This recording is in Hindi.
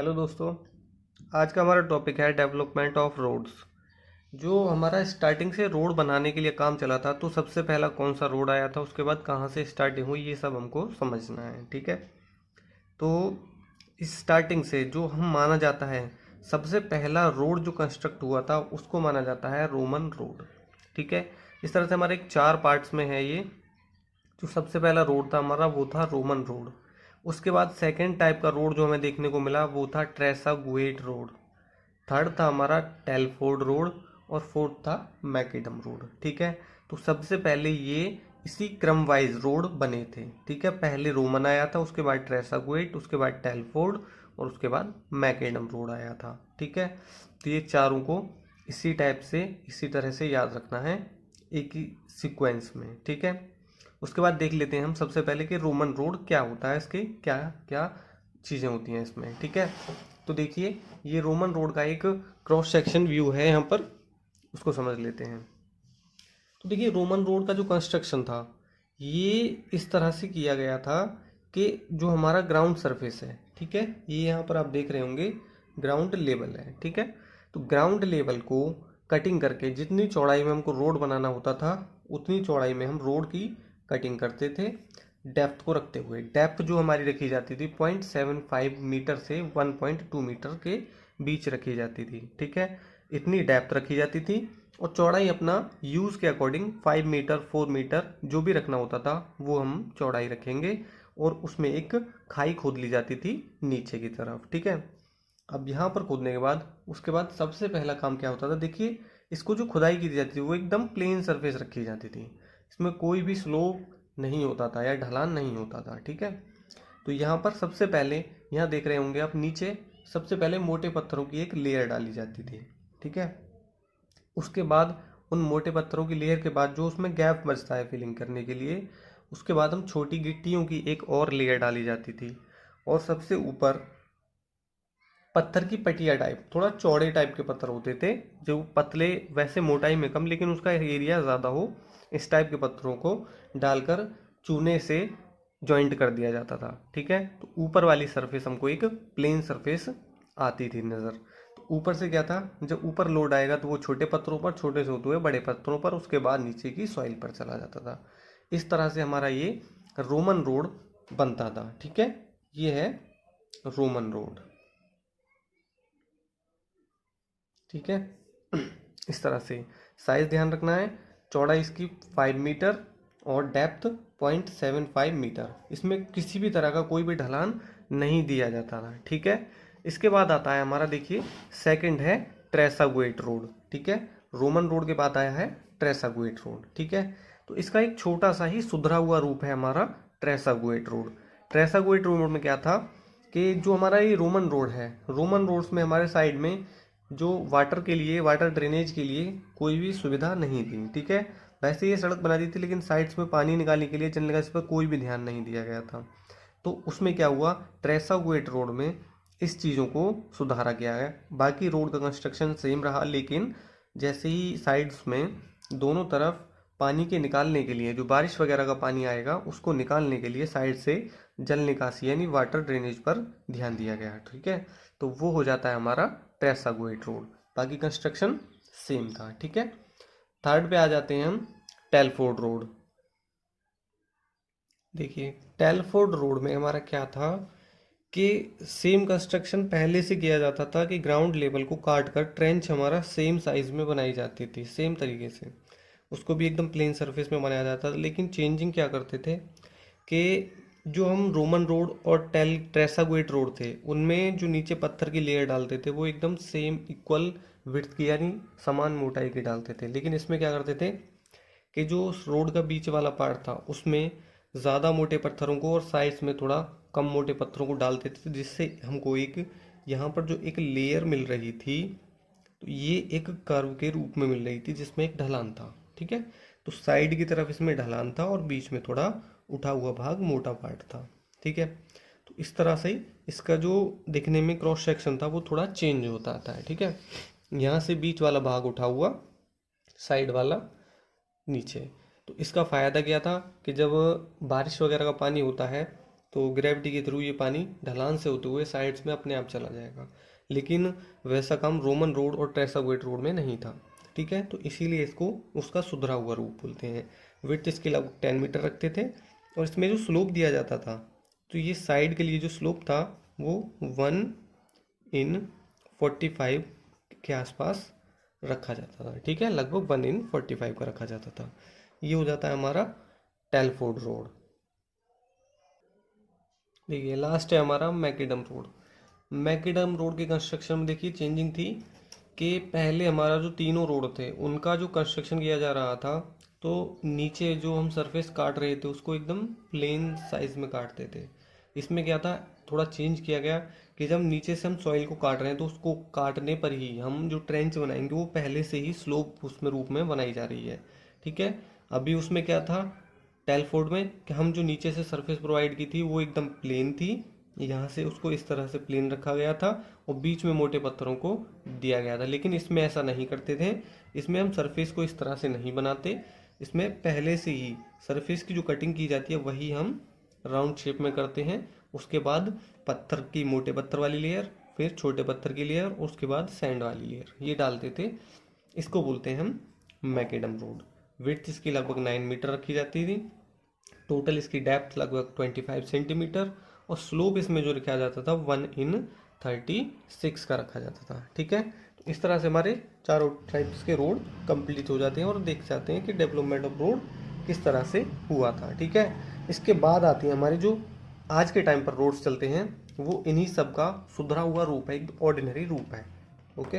हेलो दोस्तों। आज का हमारा टॉपिक है डेवलपमेंट ऑफ रोड्स। जो हमारा स्टार्टिंग से रोड बनाने के लिए काम चला था, तो सबसे पहला कौन सा रोड आया था, उसके बाद कहाँ से स्टार्टिंग हुई, ये सब हमको समझना है। ठीक है। तो इस स्टार्टिंग से जो हम माना जाता है, सबसे पहला रोड जो कंस्ट्रक्ट हुआ था उसको माना जाता है रोमन रोड। ठीक है। इस तरह से हमारे एक 4 पार्ट्स में है ये। जो सबसे पहला रोड था हमारा वो था रोमन रोड। उसके बाद सेकेंड टाइप का रोड जो हमें देखने को मिला वो था ट्रेसा गुएट रोड। थर्ड था हमारा टेलफोर्ड रोड। और फोर्थ था मैकेडम रोड। ठीक है। तो सबसे पहले ये इसी क्रम वाइज रोड बने थे। ठीक है। पहले रोमन आया था, उसके बाद ट्रेसा गुएट, उसके बाद टेलफोर्ड और उसके बाद मैकेडम रोड आया था। ठीक है। तो ये चारों को इसी टाइप से इसी तरह से याद रखना है, एक ही सीक्वेंस में। ठीक है। उसके बाद देख लेते हैं हम सबसे पहले कि रोमन रोड क्या होता है, इसके क्या क्या चीज़ें होती हैं इसमें। ठीक है। तो देखिए, ये रोमन रोड का एक क्रॉस सेक्शन व्यू है यहाँ पर, उसको समझ लेते हैं। तो देखिए, रोमन रोड का जो कंस्ट्रक्शन था ये इस तरह से किया गया था कि जो हमारा ग्राउंड सरफेस है, ठीक है, ये यहाँ पर आप देख रहे होंगे ग्राउंड लेवल है। ठीक है। तो ग्राउंड लेवल को कटिंग करके जितनी चौड़ाई में हमको रोड बनाना होता था उतनी चौड़ाई में हम रोड की कटिंग करते थे, डेप्थ को रखते हुए। डेप्थ जो हमारी रखी जाती थी 0.75 मीटर से 1.2 मीटर के बीच रखी जाती थी। ठीक है। इतनी डेप्थ रखी जाती थी। और चौड़ाई अपना यूज़ के अकॉर्डिंग 5 मीटर 4 मीटर जो भी रखना होता था वो हम चौड़ाई रखेंगे। और उसमें एक खाई खोद ली जाती थी नीचे की तरफ। ठीक है। अब यहाँ पर खोदने के बाद उसके बाद सबसे पहला काम क्या होता था, देखिए, इसको जो खुदाई की जाती थी वो एकदम प्लेन सरफेस रखी जाती थी। इसमें कोई भी स्लोप नहीं होता था या ढलान नहीं होता था। ठीक है। तो यहाँ पर सबसे पहले, यहाँ देख रहे होंगे आप नीचे, सबसे पहले मोटे पत्थरों की एक लेयर डाली जाती थी। ठीक है। उसके बाद उन मोटे पत्थरों की लेयर के बाद जो उसमें गैप बचता है फिलिंग करने के लिए, उसके बाद हम छोटी गिट्टियों की एक और लेयर डाली जाती थी। और सबसे ऊपर पत्थर की पटिया टाइप, थोड़ा चौड़े टाइप के पत्थर होते थे, जो पतले, वैसे मोटाई में कम लेकिन उसका एरिया ज़्यादा हो, इस टाइप के पत्थरों को डालकर चूने से जॉइंट कर दिया जाता था। ठीक है। तो ऊपर वाली सरफेस हमको एक प्लेन सरफेस आती थी नज़र। तो ऊपर से क्या था, जब ऊपर लोड आएगा तो वो छोटे पत्थरों पर, छोटे से होते हुए बड़े पत्थरों पर, उसके बाद नीचे की सॉइल पर चला जाता था। इस तरह से हमारा ये रोमन रोड बनता था। ठीक है। ये है रोमन रोड। ठीक है। इस तरह से साइज ध्यान रखना है। चौड़ाई इसकी 5 मीटर और डेप्थ 0.75 मीटर। इसमें किसी भी तरह का कोई भी ढलान नहीं दिया जाता था। ठीक है। इसके बाद आता है हमारा, देखिए, सेकंड है ट्रेसागुएट रोड। ठीक है। रोमन रोड के बाद आया है ट्रेसागुएट रोड। ठीक है। तो इसका एक छोटा सा ही सुधरा हुआ रूप है हमारा ट्रेसागुएट रोड। ट्रेसागुएट रोड में क्या था कि जो हमारा ये रोमन रोड है, रोमन रोड्स में हमारे साइड में जो वाटर के लिए, वाटर ड्रेनेज के लिए कोई भी सुविधा नहीं थी। ठीक है। वैसे ये सड़क बना दी थी लेकिन साइड्स में पानी निकालने के लिए, चलने का, इस पर कोई भी ध्यान नहीं दिया गया था। तो उसमें क्या हुआ, ट्रेसागुएट रोड में इस चीज़ों को सुधारा गया है। बाकी रोड का कंस्ट्रक्शन सेम रहा, लेकिन जैसे ही साइड्स में दोनों तरफ पानी के निकालने के लिए, जो बारिश वगैरह का पानी आएगा उसको निकालने के लिए साइड से जल निकासी यानी वाटर ड्रेनेज पर ध्यान दिया गया है। ठीक है। तो वो हो जाता है हमारा ट्रेसागुएट रोड। बाकी कंस्ट्रक्शन सेम था। ठीक है। थर्ड पे आ जाते हैं हम, टेलफोर्ड रोड। देखिए, टेलफोर्ड रोड में हमारा क्या था कि सेम कंस्ट्रक्शन पहले से किया जाता था कि ग्राउंड लेवल को काट कर ट्रेंच हमारा सेम साइज में बनाई जाती थी, सेम तरीके से। उसको भी एकदम प्लेन सरफेस में बनाया जाता था, लेकिन चेंजिंग क्या करते थे कि जो हम रोमन रोड और ट्रेसागुएट रोड थे उनमें जो नीचे पत्थर की लेयर डालते थे वो एकदम सेम इक्वल विड्थ की यानी समान मोटाई की डालते थे। लेकिन इसमें क्या करते थे कि जो उस रोड का बीच वाला पार्ट था उसमें ज़्यादा मोटे पत्थरों को और साइड्स में थोड़ा कम मोटे पत्थरों को डालते थे, जिससे हमको एक यहाँ पर जो एक लेयर मिल रही थी, तो ये एक कर्व के रूप में मिल रही थी जिसमें एक ढलान था। ठीक है। तो साइड की तरफ इसमें ढलान था और बीच में थोड़ा उठा हुआ भाग, मोटा पार्ट था। ठीक है। तो इस तरह से इसका जो दिखने में क्रॉस सेक्शन था वो थोड़ा चेंज होता आता है। ठीक है। यहाँ से बीच वाला भाग उठा हुआ, साइड वाला नीचे। तो इसका फ़ायदा क्या था कि जब बारिश वगैरह का पानी होता है तो ग्रेविटी के थ्रू ये पानी ढलान से होते हुए साइड्स में अपने आप चला जाएगा। लेकिन वैसा काम रोमन रोड और ट्रेसागुएट रोड में नहीं था। ठीक है, तो इसीलिए इसको उसका सुधरा हुआ रूप बोलते हैं। विड्थ इसके लगभग 10 मीटर रखते थे, और इसमें जो स्लोप दिया जाता था, तो ये साइड के लिए जो स्लोप था वो 1/45 के आसपास रखा जाता था। ठीक है, लगभग 1/45 का रखा जाता था। ये हो जाता है हमारा टेलफोर्ड रोड। देखिए लास्ट है हमारा मैकेडम रोड। मैकेडम रोड के कंस्ट्रक्शन में देखिए चेंजिंग थी कि पहले हमारा जो तीनों रोड थे उनका जो कंस्ट्रक्शन किया जा रहा था, तो नीचे जो हम सरफेस काट रहे थे उसको एकदम प्लेन साइज में काटते थे। इसमें क्या था, थोड़ा चेंज किया गया कि जब नीचे से हम सॉइल को काट रहे हैं तो उसको काटने पर ही हम जो ट्रेंच बनाएंगे वो पहले से ही स्लोप उसमें रूप में बनाई जा रही है। ठीक है, अभी उसमें क्या था टेलफोर्ड में कि हम जो नीचे से सरफेस प्रोवाइड की थी वो एकदम प्लेन थी, यहाँ से उसको इस तरह से प्लेन रखा गया था और बीच में मोटे पत्थरों को दिया गया था। लेकिन इसमें ऐसा नहीं करते थे, इसमें हम सरफेस को इस तरह से नहीं बनाते। इसमें पहले से ही सरफेस की जो कटिंग की जाती है वही हम राउंड शेप में करते हैं। उसके बाद पत्थर की मोटे पत्थर वाली लेयर, फिर छोटे पत्थर की लेयर, उसके बाद सैंड वाली लेयर ये डालते थे। इसको बोलते हैं हम मैकेडम रोड। विड्थ इसकी लगभग 9 मीटर रखी जाती थी। टोटल इसकी डेप्थ लगभग 25 सेंटीमीटर, और स्लोप इसमें जो रखा जाता था 1/36 का रखा जाता था। ठीक है, तो इस तरह से हमारे चारों टाइप्स के रोड कंप्लीट हो जाते हैं और देख जाते हैं कि डेवलपमेंट ऑफ रोड किस तरह से हुआ था। ठीक है, इसके बाद आती है हमारी जो आज के टाइम पर रोड्स चलते हैं, वो इन्हीं सब का सुधरा हुआ रूप है, एक ऑर्डिनरी रूप है। ओके।